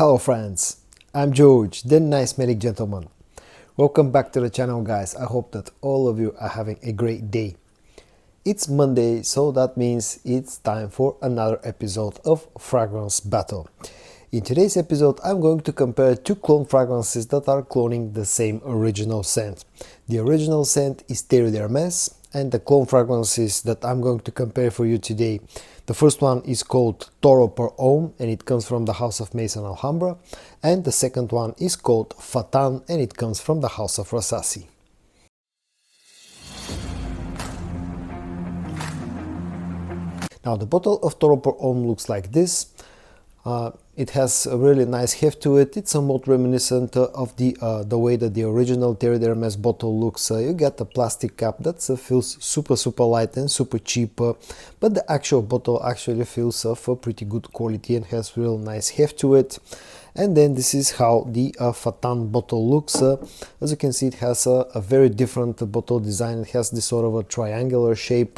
Hello friends, I'm George, the nice medic gentleman. Welcome back to the channel guys. I hope that all of you are having a great day. It's Monday, so that means it's time for another episode of Fragrance Battle. In today's episode, I'm going to compare two clone fragrances that are cloning the same original scent. The original scent is Terre and the clone fragrances that I'm going to compare for you today. The first one is called Toro per Homme and it comes from the house of Maison Alhambra, and the second one is called Fattan and it comes from the house of Rasasi. Now the bottle of Toro per Homme looks like this. It has a really nice heft to it. It's somewhat reminiscent of the way that the original Terre bottle looks. You get a plastic cap that feels super light and super cheap, but the actual bottle actually feels of a pretty good quality and has real nice heft to it. And then this is how the Fattan bottle looks. As you can see, it has a very different bottle design. It has this sort of a triangular shape,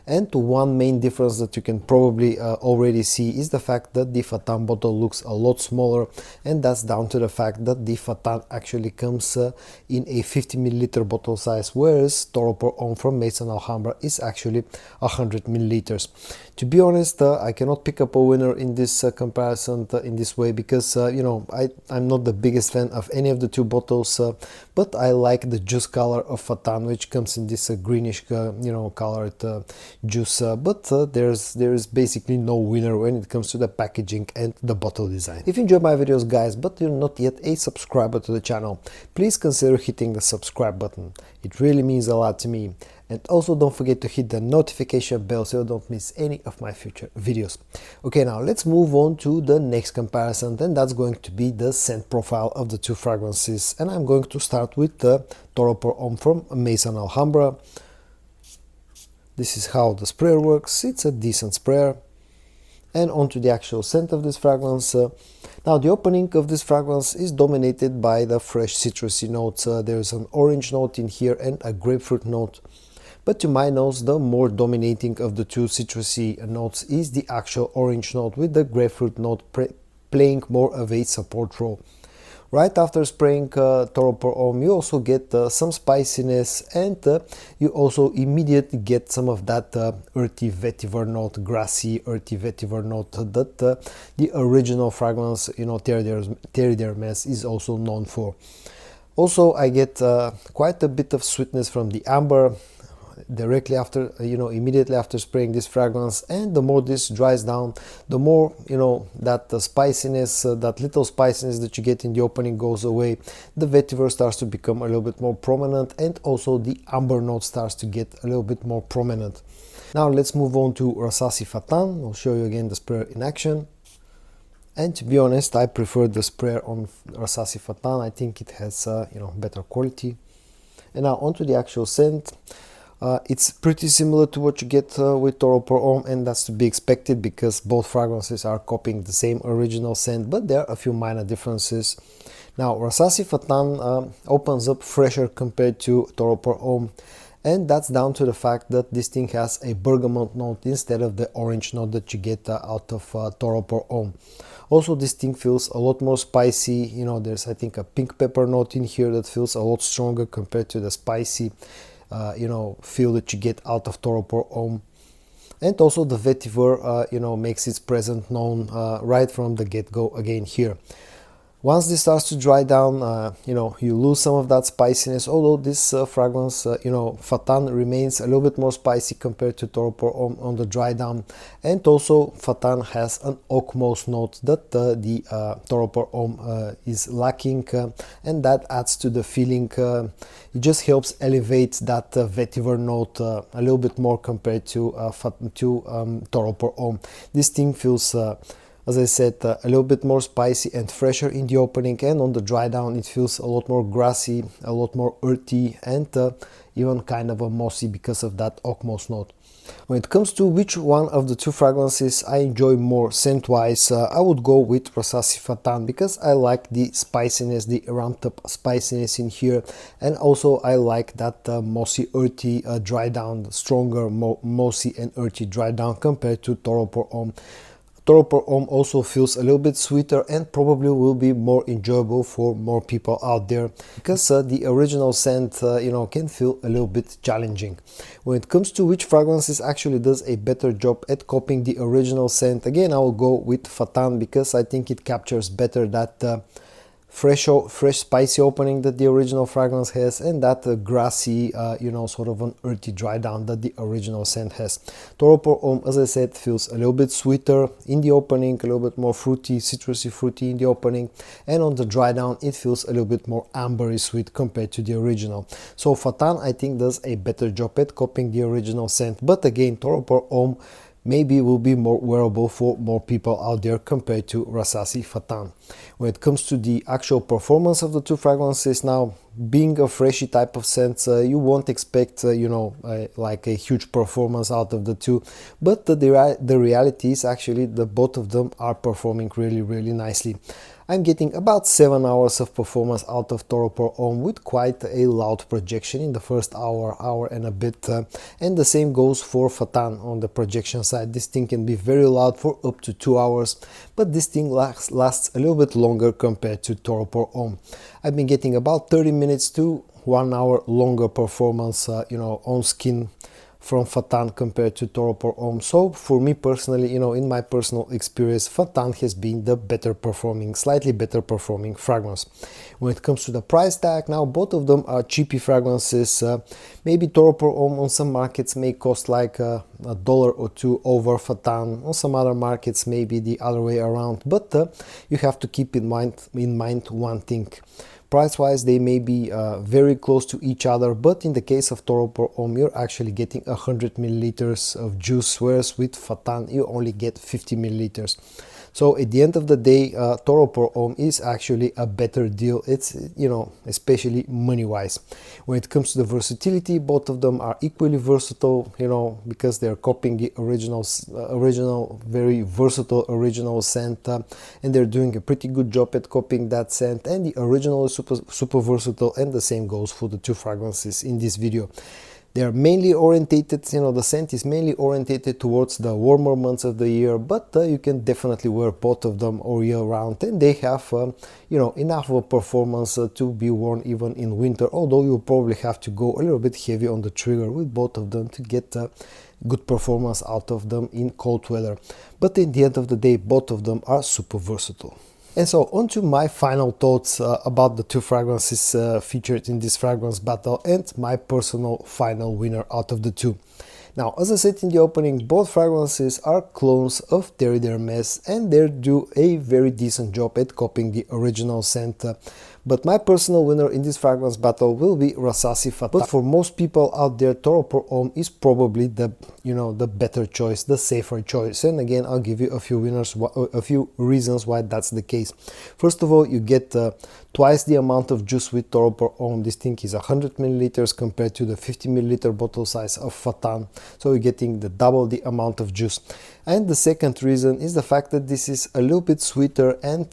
and one main difference that you can probably already see is the fact that the Fattan bottle looks a lot smaller, and that's down to the fact that the Fattan actually comes in a 50 milliliter bottle size, whereas Toro per Homme from Maison Alhambra is actually 100 milliliters. To be honest, I cannot pick up a winner in this comparison in this way because I'm not the biggest fan of any of the two bottles, but I like the juice color of Fattan, which comes in this greenish colored juice, but there is basically no winner when it comes to the packaging and the bottle design. If you enjoy my videos guys, but you're not yet a subscriber to the channel, please consider hitting the subscribe button. It really means a lot to me. And also don't forget to hit the notification bell so you don't miss any of my future videos. Okay, now let's move on to the next comparison, and that's going to be the scent profile of the two fragrances. And I'm going to start with the Toro per Homme from Maison Alhambra. This is how the sprayer works. It's a decent sprayer. And onto the actual scent of this fragrance. Now the opening of this fragrance is dominated by the fresh citrusy notes. There's an orange note in here and a grapefruit note. But to my nose, the more dominating of the two citrusy notes is the actual orange note, with the grapefruit note playing more of a support role. Right after spraying Toro per Homme, you also get some spiciness, and you also immediately get some of that earthy vetiver note, grassy earthy vetiver note that the original fragrance, Terre is also known for. Also, I get quite a bit of sweetness from the amber directly after immediately after spraying this fragrance, and the more this dries down, the more that spiciness, that little spiciness that you get in the opening goes away. The vetiver starts to become a little bit more prominent, and also the amber note starts to get a little bit more prominent. Now let's move on to Rasasi Fattan. I'll show you again the sprayer in action. And to be honest, I prefer the sprayer on Rasasi Fattan. I think it has better quality. And now onto the actual scent. It's pretty similar to what you get with Toro per Homme, and that's to be expected because both fragrances are copying the same original scent, but there are a few minor differences. Now Rasasi Fattan opens up fresher compared to Toro per Homme, and that's down to the fact that this thing has a bergamot note instead of the orange note that you get out of Toro per Homme. Also, this thing feels a lot more spicy. There's I think a pink pepper note in here that feels a lot stronger compared to the spicy feel that you get out of Toro per Homme. And also the vetiver makes its presence known right from the get-go again here. Once this starts to dry down, you lose some of that spiciness, although this fragrance, Fattan remains a little bit more spicy compared to Toro per Homme on the dry down. And also Fattan has an oak moss note that the Toro per Homme is lacking, and that adds to the feeling. It just helps elevate that vetiver note a little bit more compared to Toro per Homme. This thing feels as I said, a little bit more spicy and fresher in the opening, and on the dry down it feels a lot more grassy, a lot more earthy, and even kind of a mossy because of that oak moss note. When it comes to which one of the two fragrances I enjoy more scent-wise, I would go with Rasasi Fattan because I like the spiciness, the ramped up spiciness in here, and also I like that mossy, earthy dry down, stronger, mossy and earthy dry down compared to Toro per Homme. Toro pour Homme also feels a little bit sweeter and probably will be more enjoyable for more people out there, because the original scent, can feel a little bit challenging. When it comes to which fragrances actually does a better job at copying the original scent, again I will go with Fattan, because I think it captures better that fresh spicy opening that the original fragrance has, and that grassy, sort of an earthy dry down that the original scent has. Toro pour Homme, as I said, feels a little bit sweeter in the opening, a little bit more fruity, citrusy fruity in the opening, and on the dry down it feels a little bit more ambery sweet compared to the original. So Fattan, I think, does a better job at copying the original scent, but again, Toro pour Homme maybe will be more wearable for more people out there compared to Rasasi Fattan. When it comes to the actual performance of the two fragrances, now being a freshy type of scent, you won't expect like a huge performance out of the two, but the reality is actually that both of them are performing really nicely. I'm getting about 7 hours of performance out of Toro pour Homme, with quite a loud projection in the first hour and a bit, and the same goes for Fattan on the projection side. This thing can be very loud for up to 2 hours, but this thing lasts a little bit longer compared to Toro pour Homme. I've been getting about 30 minutes to 1 hour longer performance on skin from Fattan compared to Toro pour Homme. So for me personally, in my personal experience, Fattan has been the slightly better performing fragrance. When it comes to the price tag, now both of them are cheapy fragrances. Maybe Toro pour Homme on some markets may cost like $1 or $2 over Fattan. On some other markets maybe the other way around, but you have to keep in mind one thing. Price-wise, they may be very close to each other, but in the case of Toro pour Homme, you're actually getting 100 milliliters of juice, whereas with Fattan, you only get 50 milliliters. So at the end of the day, Toro pour Homme is actually a better deal. It's, especially money-wise. When it comes to the versatility, both of them are equally versatile, because they're copying the original, very versatile original scent, and they're doing a pretty good job at copying that scent. And the original is super versatile, and the same goes for the two fragrances in this video. They are mainly orientated, the scent is mainly orientated towards the warmer months of the year, but you can definitely wear both of them all year round, and they have, enough of a performance to be worn even in winter, although you'll probably have to go a little bit heavy on the trigger with both of them to get good performance out of them in cold weather. But at the end of the day, both of them are super versatile. And so on to my final thoughts about the two fragrances featured in this fragrance battle, and my personal final winner out of the two. Now, as I said in the opening, both fragrances are clones of Terre, and they do a very decent job at copying the original scent. But my personal winner in this fragrance battle will be Rasasi Fattan. But for most people out there, Toro pour Homme is probably the better choice, the safer choice. And again, I'll give you a few reasons why that's the case. First of all, you get twice the amount of juice with Toro pour Homme. This thing is 100 milliliters compared to the 50 milliliter bottle size of Fattan. So you're getting double the amount of juice. And the second reason is the fact that this is a little bit sweeter and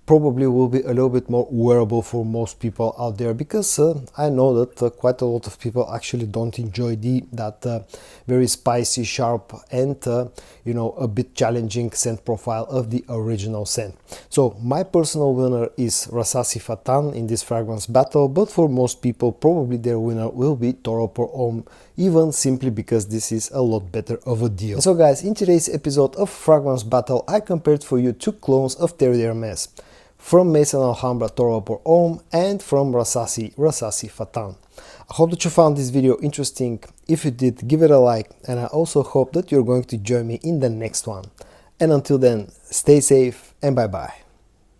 probably will be a little bit more wearable for most people out there, because I know that quite a lot of people actually don't enjoy that very spicy, sharp, and a bit challenging scent profile of the original scent. So my personal winner is Rasasi Fattan in this fragrance battle, but for most people probably their winner will be Toro pour Homme, even simply because this is a lot better of a deal. And so guys, in today's episode of Fragrance Battle, I compared for you two clones of Terre from Maison Alhambra Toro pour Homme and from Rasasi Fattan. I hope that you found this video interesting. If you did, give it a like, and I also hope that you're going to join me in the next one. And until then, stay safe and bye bye.